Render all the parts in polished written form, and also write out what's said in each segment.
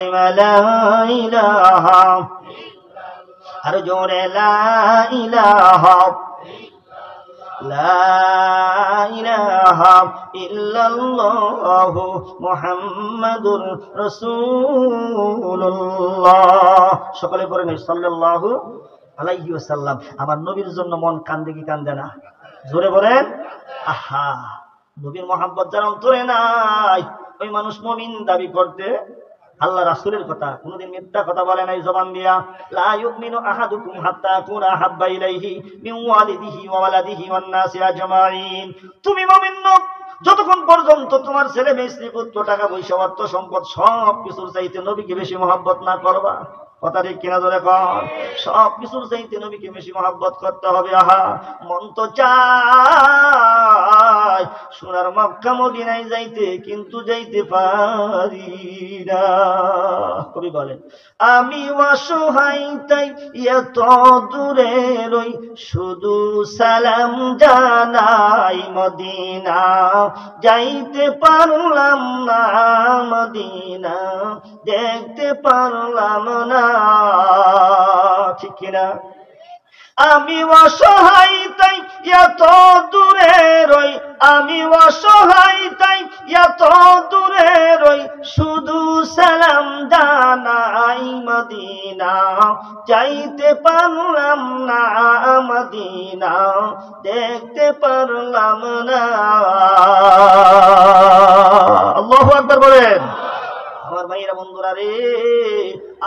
لا إله আর জোরে লা ইলাহা ইল্লাল্লাহু মুহাম্মাদুর রাসূলুল্লাহ। সকলে পড়েন সাল্লাল্লাহু আলাইহি ওয়াসাল্লাম। আমার নবীর জন্য মন কান্দে কি কান্দে না? জোরে বলেন আহা। নবীর মহব্বত যার অন্তরে নাই, ওই মানুষ মুমিন দাবি করতে আল্লাহ রাসূলের কথা কোনদিন মিথ্যা কথা বলে নাই জবান দিয়া। লা ইউমিনু আহাদুকুম হাত্তা কুনা হাব্বা ইলাইহি মিন ওয়ালিদিহি ওয়া ওয়ালাদিহি ওয়ান নাসি আজমাইন। তুমি মুমিন নও যতক্ষণ পর্যন্ত তোমার ছেলে মেয়ে স্ত্রী পুত্র টাকা পয়সা অর্থ সম্পদ সব কিছুর চাইতে নবীকে বেশি মহব্বত না করবা। কথা ঠিক কিনা জোরে কর। সব কিছুর চাইতে নবীকে বেশি মহব্বত করতে হবে। আহা, মন তো চায় সোনার মক্কা মদিনায় যাইতে, কিন্তু যাইতে পারি না। কবি বলেন, আমি অসহায় তাই এত দূরে রই, শুধু সালাম জানাই মদিনা, যাইতে পারলাম না মদিনা, দেখতে পারলাম না। ঠিক কিনা? আমি অসহায় তাই এত দূরে রই, আমি অসহায় তাই এত দূরে রই, শুধু সালাম জানাই মদিনা, যাইতে পারলাম না মদিনা, দেখতে পারলাম না। আল্লাহু আকবার বলেন। আমার ভাইরা বন্ধুরা রে,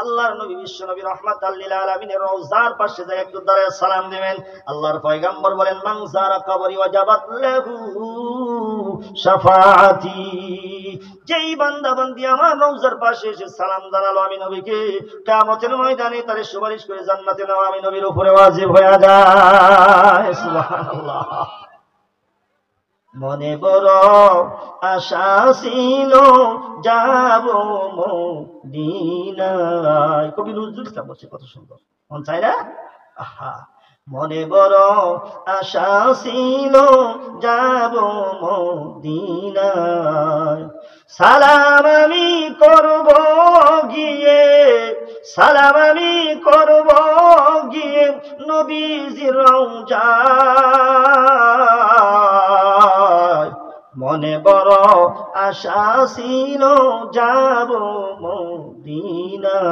আল্লাহর নবী বিশ্ব নবী রাহমাতাল লিল আলামিনের রওজার পাশে যায় একটু দাঁড়ায় সালাম দিবেন। আল্লাহর পয়গম্বর বলেন, মান যারা কবরি ওয়াজাবাত লাহু শাফাআতি। যেই বান্দা বান্দি আমার রওজার পাশে এসে সালাম জানালো আমি নবীকে, কিয়ামতের ময়দানে তার সুপারিশ করে জান্নাতে নেওয়া আমি নবীর উপরে ওয়াজিব হয়ে যায়। সুবহানাল্লাহ। মনে বড় আশা ছিল যাব মদিনায়। কবি নজরুল ইসলাম বলছে, কত সুন্দর মন চায় না? আহা, মনে বড় আশা ছিল যাব মদিনায়, সালাম আমি করব গিয়ে, সালাম আমি করব গিয়ে নবীজির রওজায়। মনে বড় আশা ছিল যাব মদিনায়।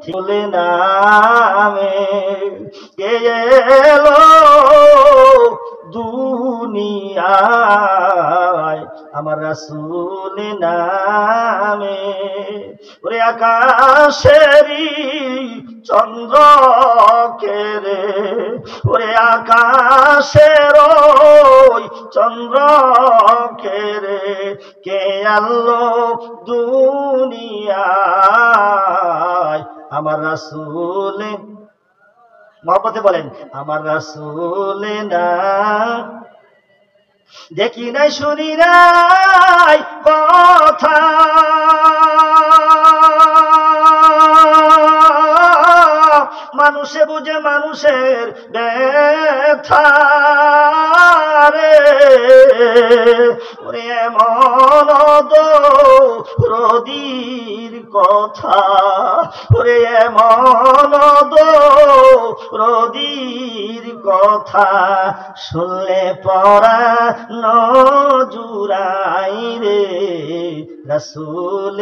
চলে নামে গেল দুনিয়ায় আমার রাসূল নামে, ওরে আকাশেরই চন্দ্র কে রে, ওরে আকাশের চন্দ্র কে রে, কে আলো দুনিয়ায় আমার রাসূল। মহব্বতে বলেন, আমার রাসূল না দেখি নাই শুনি নাই কথা, মানুষে বুঝে মানুষের ব্যথা রে, ওরে এমন দরদীর কথা, ওরে এমন দরদীর কথা, শুনলে পরাণ জুড়াই রে রাসূল